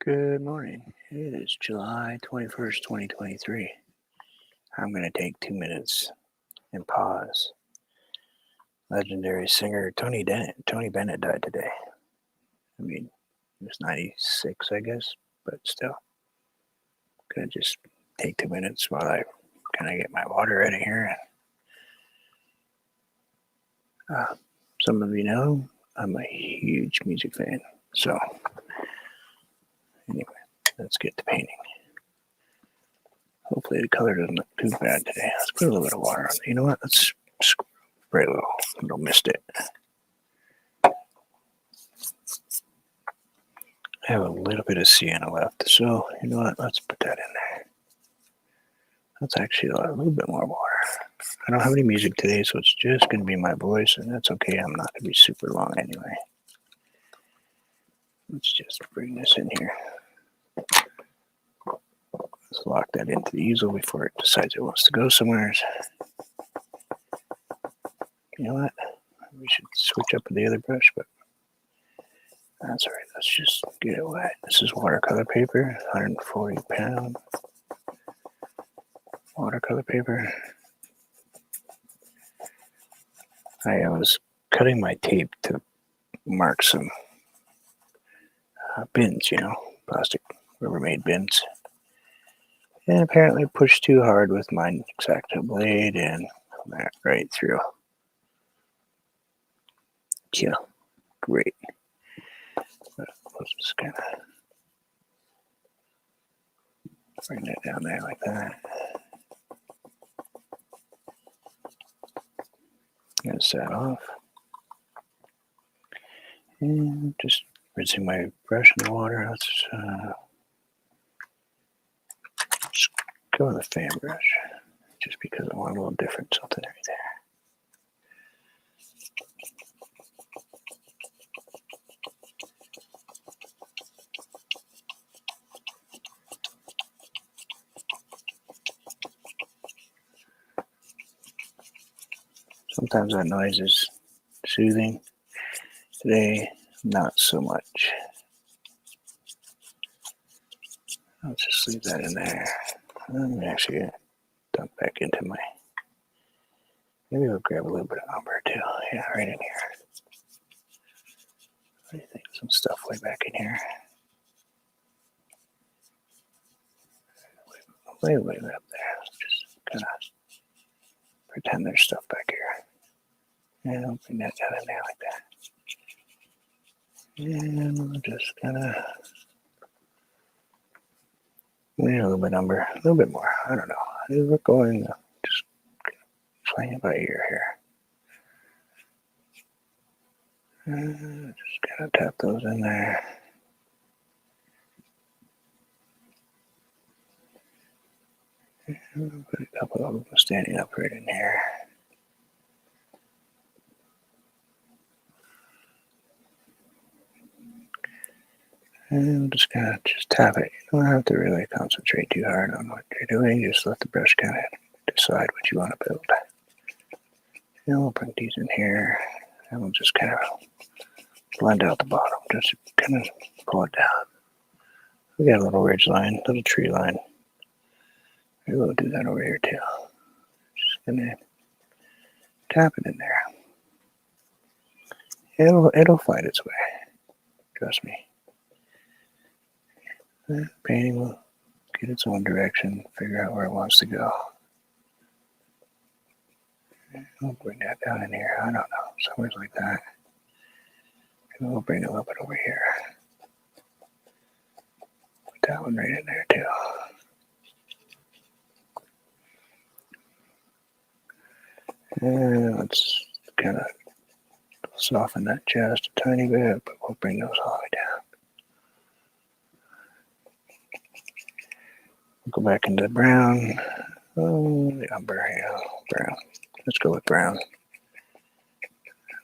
Good morning. It is July 21st, 2023. I'm going to take 2 minutes and pause. Legendary singer Tony Bennett died today. I mean, he was 96, I guess, but still. Going to just take 2 minutes while I kind of get my water ready here. Some of you know I'm a huge music fan. So, anyway, let's get to painting. Hopefully the color doesn't look too bad today. Let's put a little bit of water on it. You know what? Let's spray a little mist it. I have a little bit of sienna left, so you know what? Let's put that in there. That's actually a little bit more water. I don't have any music today, so it's just going to be my voice, and that's okay. I'm not going to be super long anyway. Let's just bring this in here. Let's lock that into the easel before it decides it wants to go somewhere. You know what? We should switch up with the other brush, but that's all right. Let's just get it wet. This is watercolor paper, 140 pound watercolor paper. I was cutting my tape to mark some bins, plastic Rubbermaid bins. And apparently pushed too hard with my X-Acto blade and went right through. Yeah, great. Let's just kind of bring that down there like that. Rinse that off. And just rinsing my brush in the water. Let's just go with a fan brush, just because I want a little different something right there. Sometimes that noise is soothing. Today, not so much. I'll just leave that in there. I'm actually going to dump back into my... Maybe we'll grab a little bit of umber too. Yeah, right in here. What do you think? Some stuff way back in here. Way up there. Just kind of pretend there's stuff back here. And I'll bring that down in there like that. And we'll just kind of... a little bit umber, a little bit more. I don't know. We're going just playing it by ear here. Just kind of tap those in there. And put a couple of them standing up right in here. And just kind of tap it. You don't have to really concentrate too hard on what you're doing. Just let the brush kind of decide what you want to build. And we'll bring these in here. And we'll just kind of blend out the bottom. Just kind of pull it down. We got a little ridge line, little tree line. Maybe we'll do that over here too. Just gonna tap it in there. It'll find its way. Trust me. The painting will get its own direction, figure out where it wants to go. We'll bring that down in here. I don't know, somewhere like that. And we'll bring it a little bit over here. Put that one right in there too. And let's kind of soften that just a tiny bit, but we'll bring those all the way down. We'll go back into brown. Oh, the umber, brown. Let's go with brown.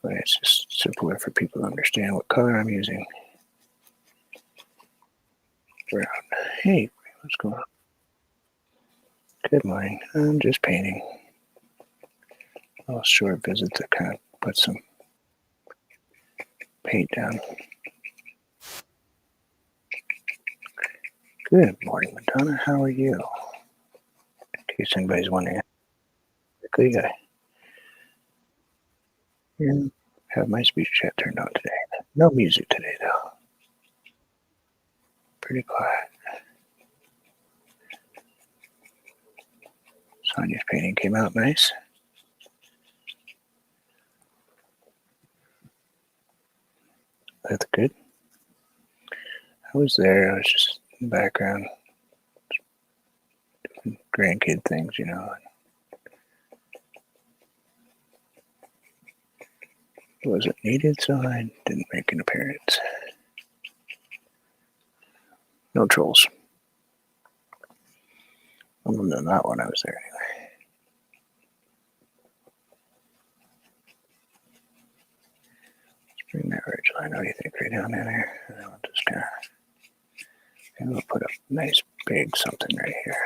It's just simpler for people to understand what color I'm using. Brown. Hey, what's going on? Good morning. I'm just painting. A little short visit to kind of put some paint down. Good morning, Madonna. How are you? In case anybody's wondering, quickly, I have my speech chat turned on today. No music today, though. Pretty quiet. Sonia's painting came out nice. That's good. I was there. I was just in the background, grandkid things, you know. It wasn't needed, so I didn't make an appearance. No trolls. Other than that one, I was there anyway. Let's bring that ridge line. What do you think? Right down in there. And then we'll just kind of. And we'll put a nice big something right here.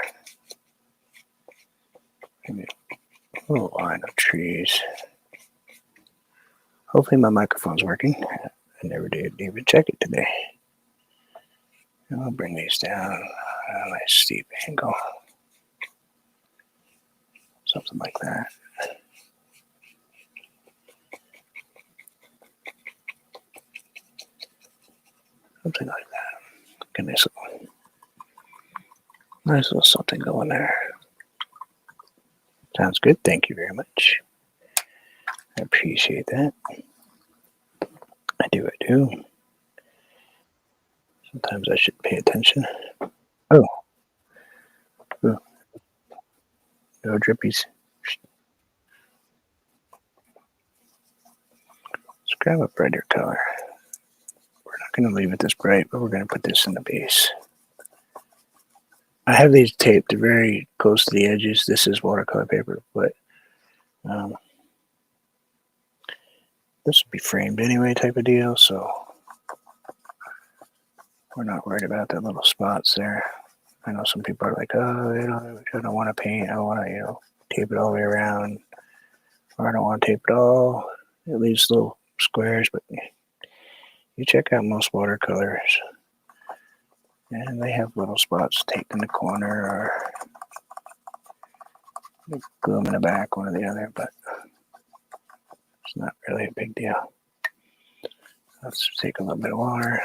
Maybe a little line of trees. Hopefully my microphone's working. I never did even check it today. And I'll bring these down at a nice steep angle. Something like that. Something like that. Get nice little something going there. Sounds good. Thank you very much. I appreciate that. I do. Sometimes I should pay attention. Oh. Ooh. No drippies. Let's grab a brighter color. We're not going to leave it this bright, but we're going to put this in the base. I have these taped very close to the edges. This is watercolor paper, but this will be framed anyway type of deal, so we're not worried about the little spots there. I know some people are like, oh, I don't want to paint. I want to, tape it all the way around. Or I don't want to tape it all. It leaves little squares, but you check out most watercolors, and they have little spots taped in the corner or glue them in the back, one or the other, but it's not really a big deal. Let's take a little bit of water.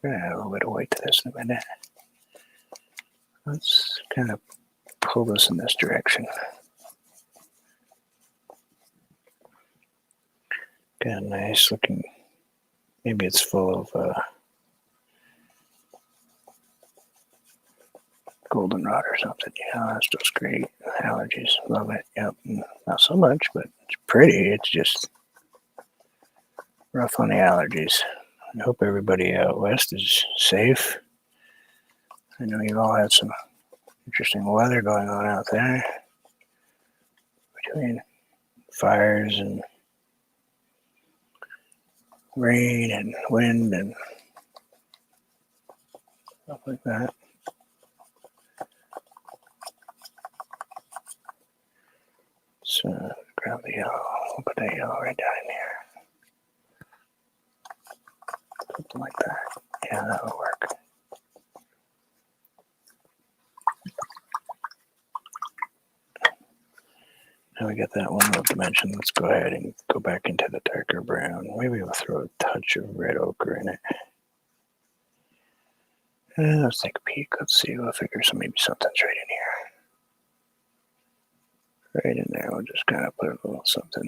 We're going to add a little bit of weight to this in a minute. Let's kind of pull this in this direction. Got a nice looking, maybe it's full of goldenrod or something. Yeah, that's just great. Allergies, love it. Yep, not so much, but it's pretty. It's just rough on the allergies. I hope everybody out west is safe. I know you all had some interesting weather going on out there between fires and rain and wind and stuff like that. So grab the yellow. We'll put that yellow right down in here. Something like that. Yeah, that'll work. Now we got that one little dimension. Let's go ahead and go back into the darker brown. Maybe we'll throw a touch of red ochre in it. And let's take a peek. Let's see. We'll figure maybe something's right in here. Right in there. We'll just kind of put a little something.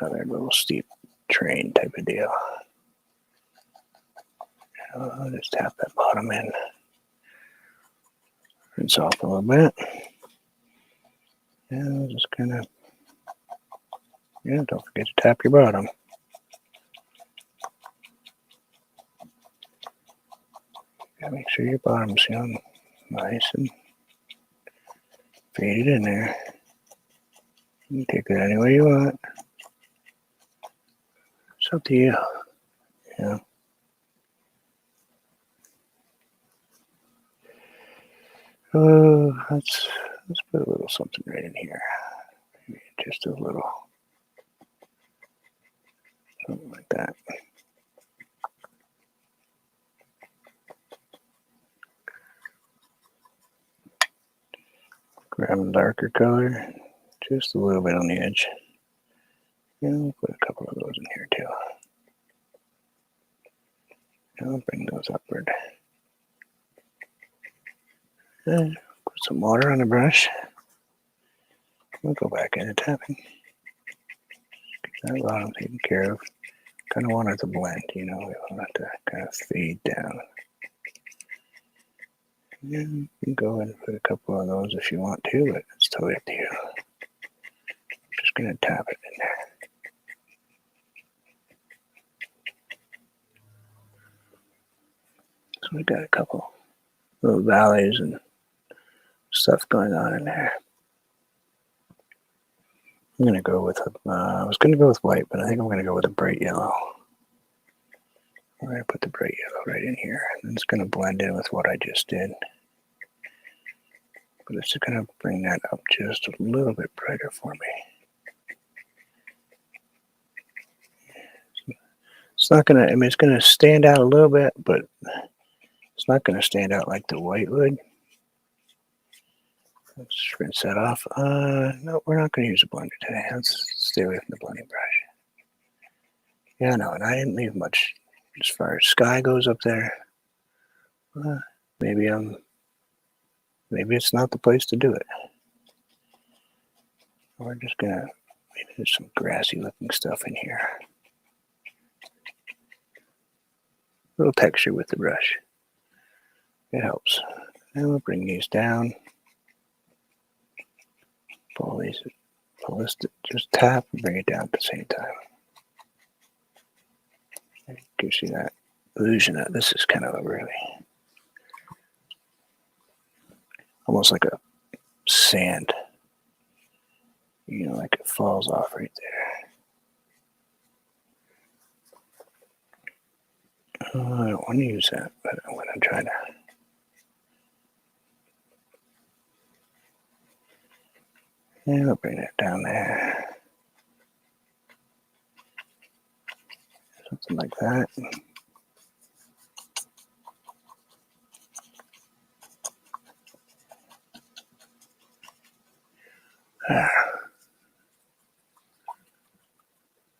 Another little steep train type of deal. I'll just tap that bottom in. Rinse off a little bit. And we'll just kind of, don't forget to tap your bottom. Gotta make sure your bottom's nice and faded in there. You can take it any way you want. It's up to you. Let's put a little something right in here. Maybe just a little. Something like that. grab a darker color, just a little bit on the edge. And we'll put a couple of those in here too. And I'll bring those upward. And put some water on the brush. We'll go back into tapping. Get that bottom taken care of. Kind of want it to blend, you know, we want it to kind of fade down. And you can go ahead and put a couple of those if you want to, but it's totally up to you. I'm just going to tap it in there. So we got a couple little valleys and stuff going on in there. I'm going to go with, I was going to go with white, but I think I'm going to go with a bright yellow. I'm going to put the bright yellow right in here. And it's going to blend in with what I just did. But it's going to bring that up just a little bit brighter for me. It's not going to, I mean, it's going to stand out a little bit, but it's not going to stand out like the white would. Let's rinse that off. No, we're not going to use a blender today. Let's stay away from the blending brush. Yeah, no, and I didn't leave much as far as sky goes up there. Maybe it's not the place to do it. We're just gonna, maybe there's some grassy looking stuff in here. A little texture with the brush. It helps. And we'll bring these down. Pull this, just tap and bring it down at the same time. It gives you that illusion that this is kind of a really, almost like a sand. You know, like it falls off right there. I don't want to use that, but I'm going to try to. And I'll bring that down there. Something like that.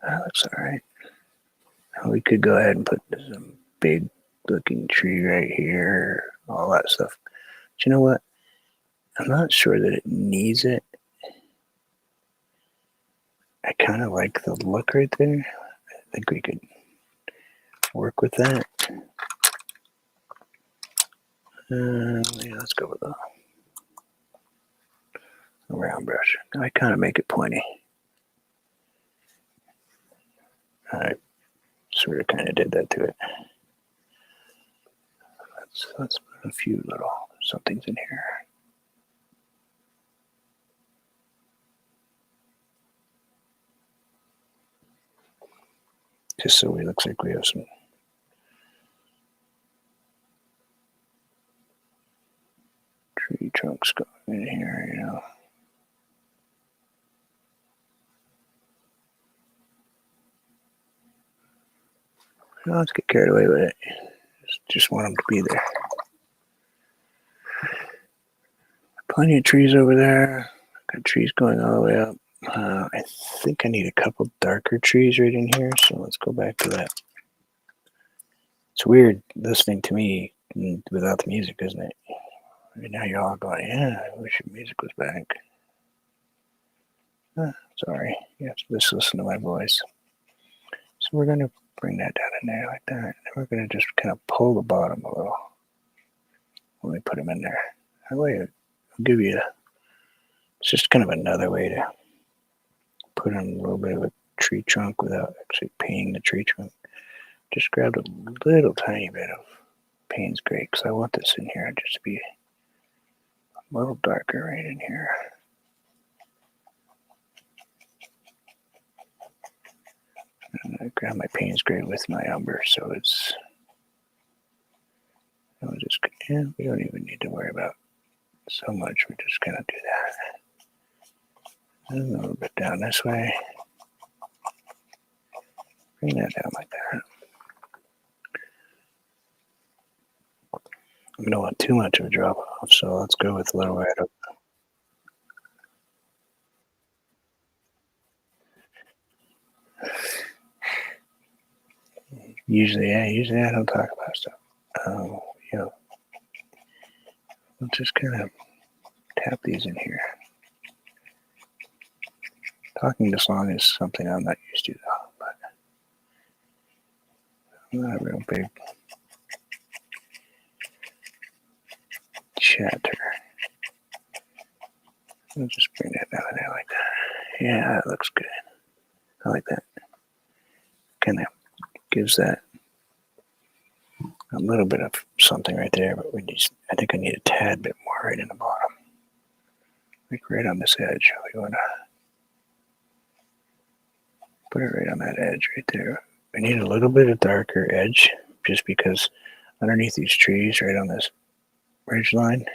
That looks all right. We could go ahead and put some big looking tree right here, all that stuff. But you know what? I'm not sure that it needs it. I kind of like the look right there. I think we could work with that. Yeah, let's go with a round brush. I kind of make it pointy. I sort of kind of did that to it. Let's put a few little somethings in here. Just so it looks like we have some tree trunks going in here, you know. Let's get carried away with it. Just want them to be there. Plenty of trees over there. Got trees going all the way up. I think I need a couple darker trees right in here, so let's go back to that. It's weird listening to me without the music, isn't it? Right now you're all going, yeah, I wish your music was back. Sorry, you have to just listen to my voice. So we're going to bring that down in there like that. And we're going to just kind of pull the bottom a little when we put them in there. That way it'll give you, it's just kind of another way to put in a little bit of a tree trunk without actually painting the tree trunk. Just grabbed a little tiny bit of Payne's Gray because I want this in here just to be a little darker right in here. And I grab my Payne's Gray with my umber, so it's, I'll just, yeah, we don't even need to worry about so much. We're just gonna do that. And a little bit down this way. Bring that down like that. I don't want too much of a drop off, so let's go with a little right up. Usually I don't talk about stuff. You know, we'll just kind of tap these in here. Talking this long is something I'm not used to, though. But I'm not a real big chatter. I'll just bring that down there like that. Yeah, that looks good. I like that. Kind of gives that a little bit of something right there, but I think I need a tad bit more right in the bottom. Like right on this edge. We want to put it right on that edge right there. We need a little bit of darker edge just because underneath these trees right on this ridge line,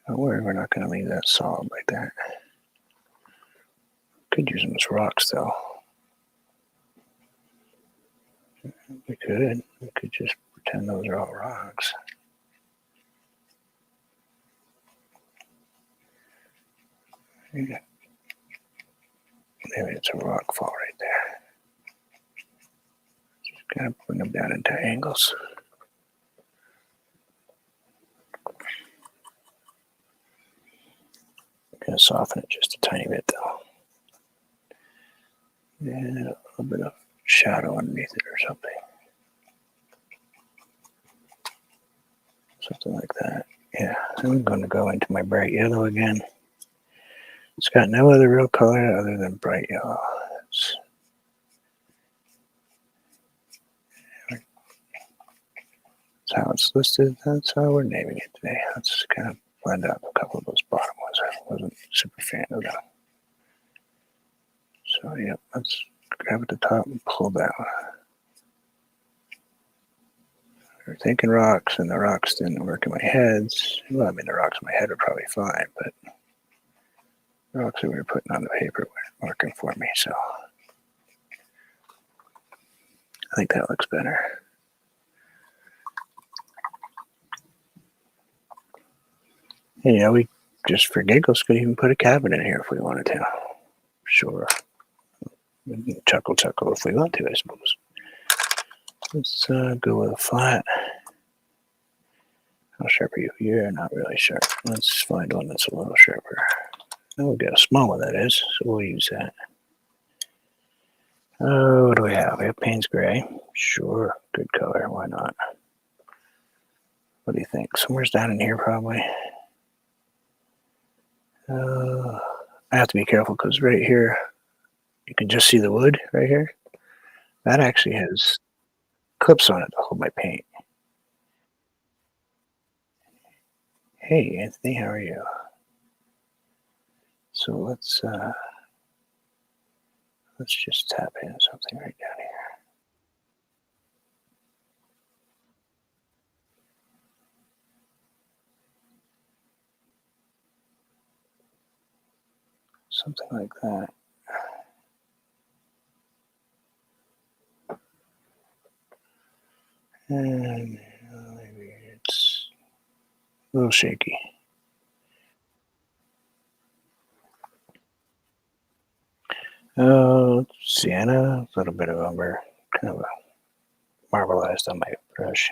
don't worry, we're not going to leave that solid like that. Could use them as rocks though. We could just pretend those are all rocks. Yeah. Maybe it's a rock fall right there. Just gotta bring them down into angles. I'm gonna soften it just a tiny bit though. And a little bit of shadow underneath it or something. Something like that. Yeah, I'm going to go into my bright yellow again. It's got no other real color other than bright yellow. That's how it's listed. That's how we're naming it today. Let's kind of blend out a couple of those bottom ones. I wasn't super fan of them. So, yeah, let's grab at the top and pull down. We were thinking rocks, and the rocks didn't work in my head. Well, I mean, the rocks in my head are probably fine, but the rocks that we were putting on the paper weren't working for me, so I think that looks better. And, you know, we just for giggles could even put a cabin in here if we wanted to. Sure. We can chuckle if we want to, I suppose. Let's go with a flat. How sharp are you? You're not really sharp. Let's find one that's a little sharper. Oh, we got a small one that is, so we'll use that. Oh, what do we have? We have Payne's Gray. Sure, good color. Why not? What do you think? Somewhere's down in here, probably. I have to be careful because right here, you can just see the wood right here. That actually has clips on it to hold my paint. Hey, Anthony, how are you? So let's just tap in something right down here. Something like that. And maybe it's a little shaky. Sienna, a little bit of umber, kind of marbleized on my brush.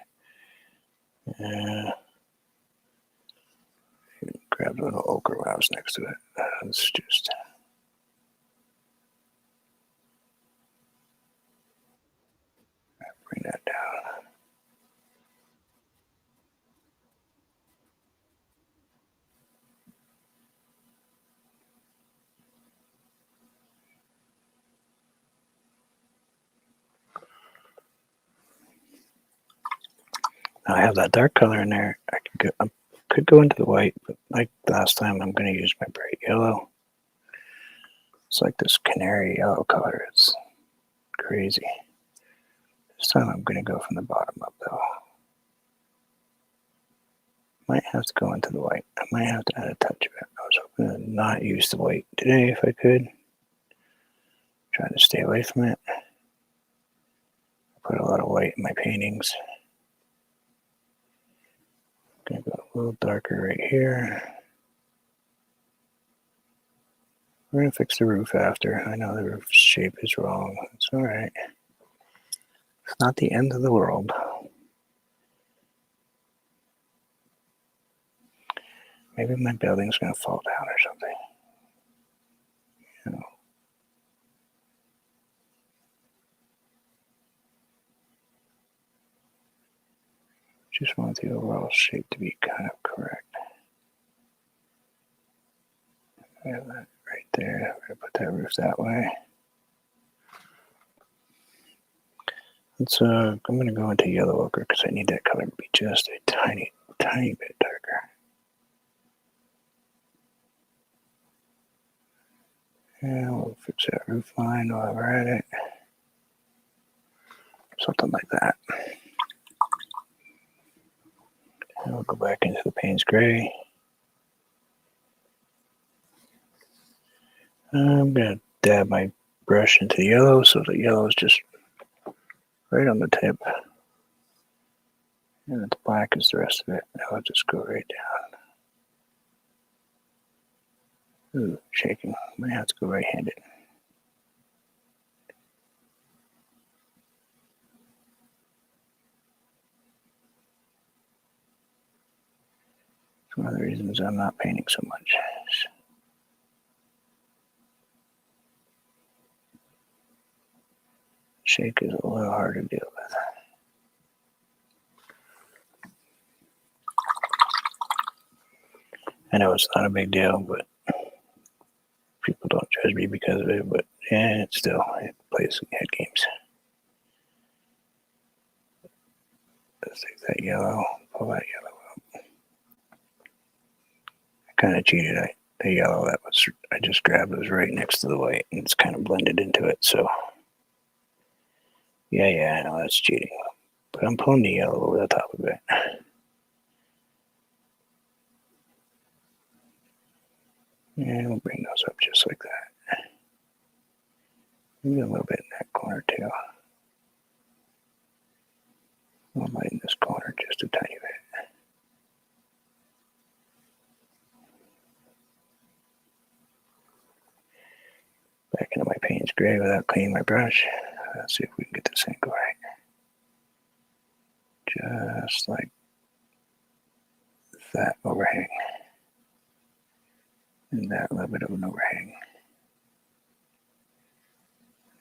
Grab a little ochre when I was next to it. Let's just bring that down. Now I have that dark color in there. I could go into the white, but like last time, I'm going to use my bright yellow. It's like this canary yellow color. It's crazy. This time I'm going to go from the bottom up, though. Might have to go into the white. I might have to add a touch of it. I was hoping to not use the white today if I could. Trying to stay away from it. I put a lot of white in my paintings. Gonna go a little darker right here. We're gonna fix the roof after. I know the roof shape is wrong. It's all right. It's not the end of the world. Maybe my building's going to fall down or something. You know. Just want the overall shape to be kind of correct. I have that right there. I'm going to put that roof that way. I'm going to go into yellow ochre because I need that color to be just a tiny bit darker. And we'll fix that roof line while we're at it. Something like that. And we'll go back into the Payne's Gray. I'm going to dab my brush into the yellow so the yellow is just right on the tip. And the black is the rest of it. Now I'll just go right down. Ooh, shaking. I might have to go right-handed. It's one of the reasons I'm not painting so much. Shake is a little hard to deal with. I know it's not a big deal, but people don't judge me because of it, but yeah, it plays head games. Let's take that yellow, pull that yellow up. I kind of cheated. The yellow I just grabbed was right next to the white, and it's kind of blended into it, so yeah, I know that's cheating. But I'm pulling the yellow over the top of it. And we'll bring those up just like that. Maybe a little bit in that corner too. I'll lighten this corner just a tiny bit. Back into my Payne's Gray without cleaning my brush. Let's see if we can get this angle right. Just like that overhang. And that little bit of an overhang.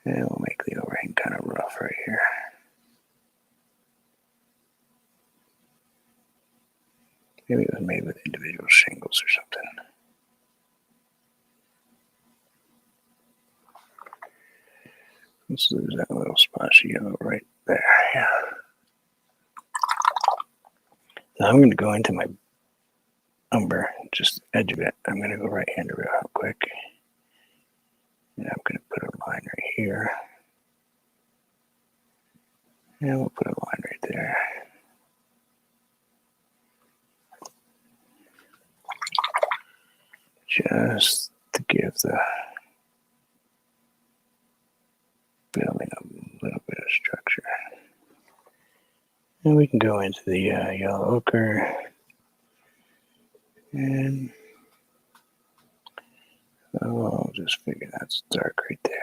And we'll make the overhang kind of rough right here. Maybe it was made with individual shingles or something. Let's lose that little splash of yellow right there. Yeah. Now I'm going to go into my umber, just the edge of it. I'm going to go right-handed real quick. And I'm going to put a line right here. And we'll put a line right there. Just to give the building a little bit of structure. And we can go into the yellow ochre. And I'll just figure that's dark right there.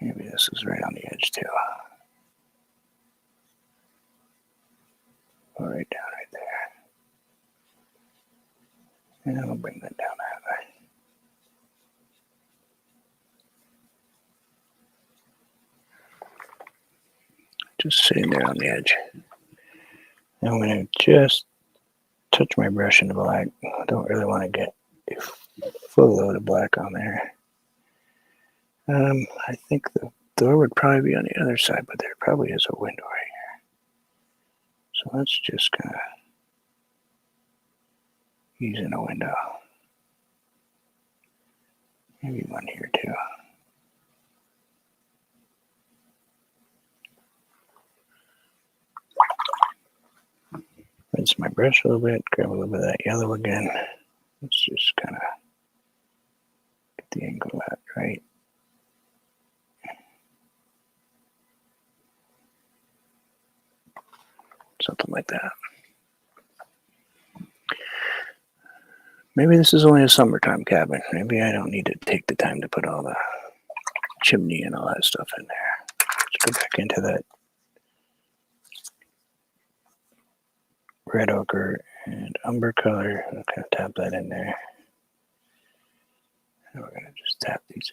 Maybe this is right on the edge too. Go right down right there. And I'll bring that down that way. Just sitting there on the edge. And I'm going to just touch my brush in the black. I don't really want to get a full load of black on there. I think the door would probably be on the other side, but there probably is a window right here. So let's just kind of use in a window. Maybe one here too. Rinse my brush a little bit, grab a little bit of that yellow again. Let's just kind of get the angle out right. Something like that. Maybe this is only a summertime cabin. Maybe I don't need to take the time to put all the chimney and all that stuff in there. Let's go back into that red ochre and umber color. I'm going to tap that in there. And we're going to just tap these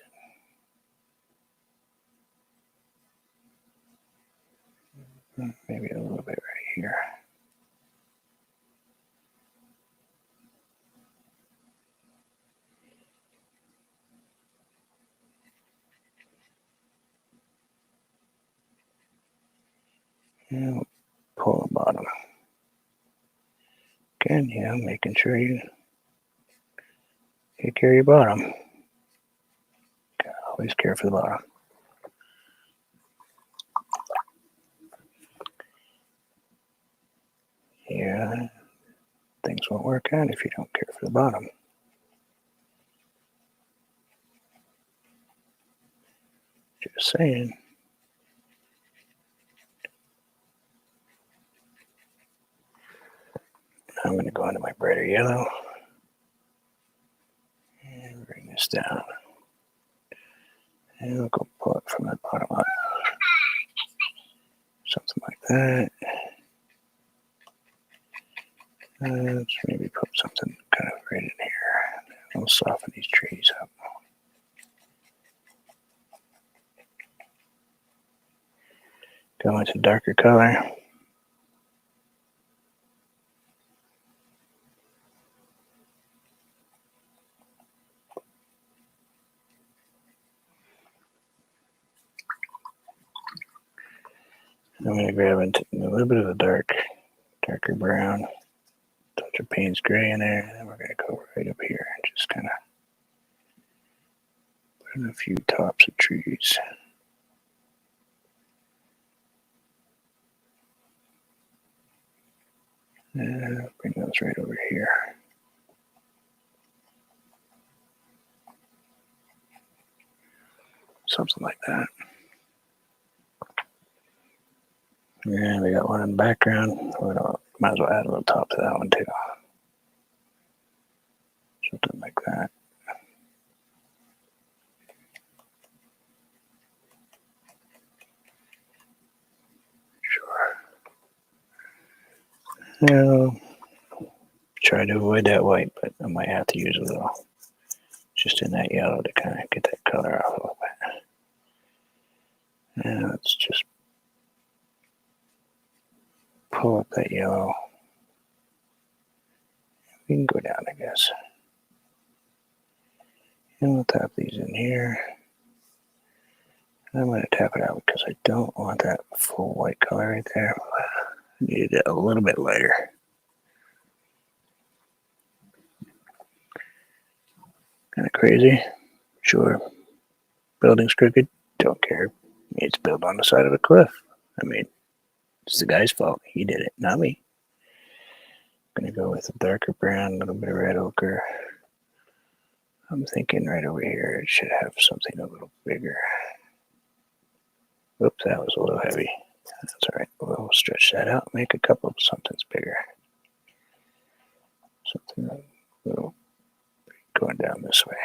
in. Maybe a little bit right here. And we'll pull the bottom. Again, yeah, making sure you take care of your bottom. Always care for the bottom. Yeah, things won't work out if you don't care for the bottom. Just saying. I'm going to go into my brighter yellow and bring this down. And we'll go pull it from the bottom up. Something like that. Let's maybe put something kind of right in here. We'll soften these trees up. Go into darker color. I'm going to grab into a little bit of a darker brown, touch of Payne's gray in there, and then we're going to go right up here and just kind of put in a few tops of trees. And bring those right over here. Something like that. Yeah, we got one in the background. Might as well add a little top to that one too. Something like that. Sure. Now, try to avoid that white, but I might have to use a little just in that yellow to kind of get that color out a little bit. And let's just pull up that yellow. We can go down, I guess. And we'll tap these in here. I'm going to tap it out because I don't want that full white color right there. I needed it a little bit lighter. Kind of crazy. Sure. Building's crooked. Don't care. It's built on the side of a cliff. I mean, it's the guy's fault. He did it, not me. I'm going to go with a darker brown, a little bit of red ochre. I'm thinking right over here it should have something a little bigger. Oops, that was a little heavy. That's all right. We'll stretch that out, make a couple of somethings bigger. Something a little going down this way.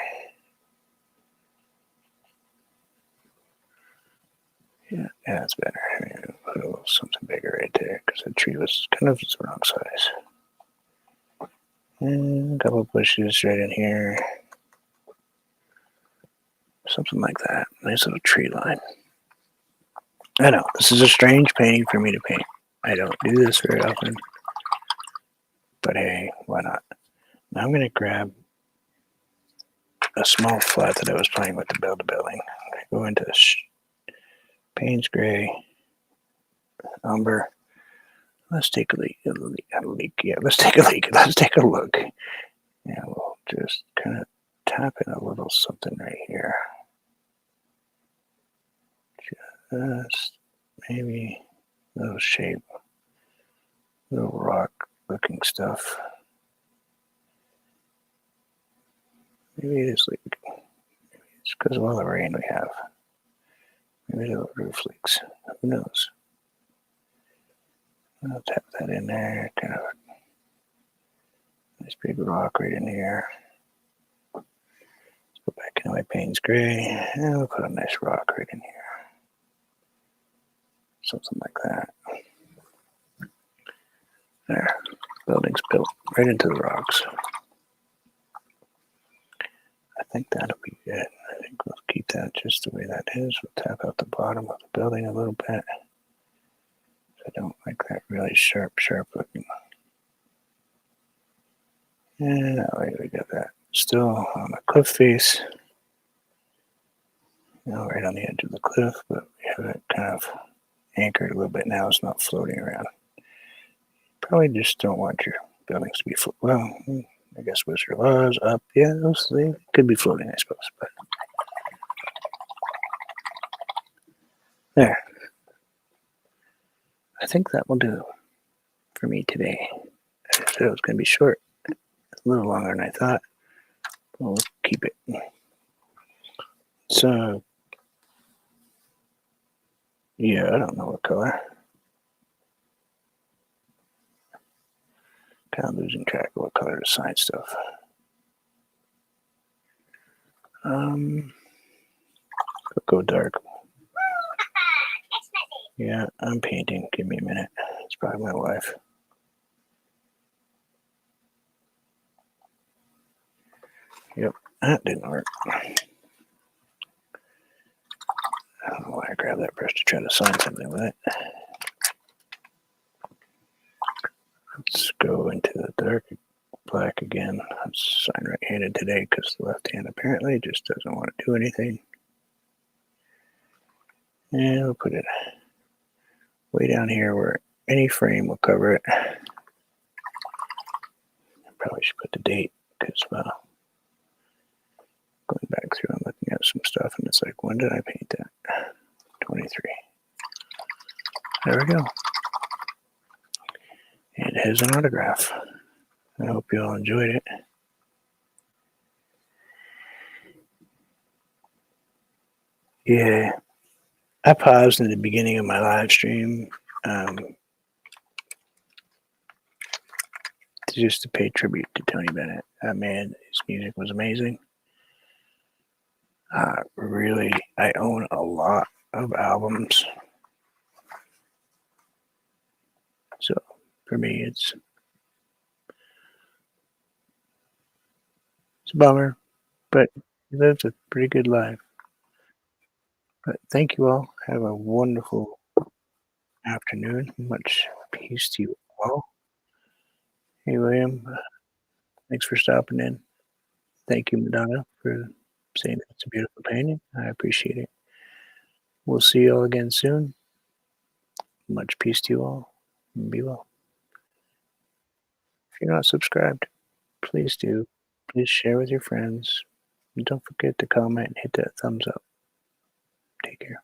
Yeah, that's better. Put a little something bigger right there because the tree was kind of the wrong size. And a couple of bushes right in here. Something like that. Nice little tree line. I know, this is a strange painting for me to paint. I don't do this very often. But hey, why not? Now I'm going to grab a small flat that I was playing with to build a building. Go into Payne's gray, umber. Let's take a leak. Yeah, let's take a leak. Let's take a look. Yeah, we'll just kind of tap in a little something right here. Just maybe a little shape, little rock looking stuff. Maybe it is leak. Maybe it's because of all the rain we have. Maybe the roof leaks. Who knows? I'll tap that in there, kind of Nice big rock right in here. Let's go back into my Payne's Gray, and we'll put a nice rock right in here. Something like that. There. Building's built right into the rocks. I think that'll be good. I think we'll keep that just the way that is. We'll tap out the bottom of the building a little bit. I don't like that really sharp looking. And that way we got that still on the cliff face. Right on the edge of the cliff, but we have it kind of anchored a little bit now. It's not floating around. Probably just don't want your buildings to be well, I guess Wizard Laws up. Yeah, they could be floating, I suppose. But there. I think that will do for me today. I said it was going to be short, a little longer than I thought. But we'll keep it. So, yeah, I don't know what color. Kind of losing track of what color to sign stuff. Go dark. Yeah, I'm painting. Give me a minute. It's probably my wife. Yep, that didn't work. I don't know why I grabbed that brush to try to sign something with it. Let's go into the dark black again. Let's sign right-handed today because the left hand apparently just doesn't want to do anything. And we'll put it way down here where any frame will cover it. I probably should put the date because, well, going back through and looking at some stuff, and it's like, when did I paint that? 23. There we go. And it has an autograph. I hope you all enjoyed it. Yeah, I paused in the beginning of my live stream just to pay tribute to Tony Bennett. Man, his music was amazing. Really, I own a lot of albums. So for me, it's a bummer, but he lived a pretty good life. But thank you all. Have a wonderful afternoon. Much peace to you all. Hey, William, thanks for stopping in. Thank you, Madonna, for saying it's a beautiful painting. I appreciate it. We'll see you all again soon. Much peace to you all. Be well. If you're not subscribed, please do. Please share with your friends. And don't forget to comment and hit that thumbs up. Take care.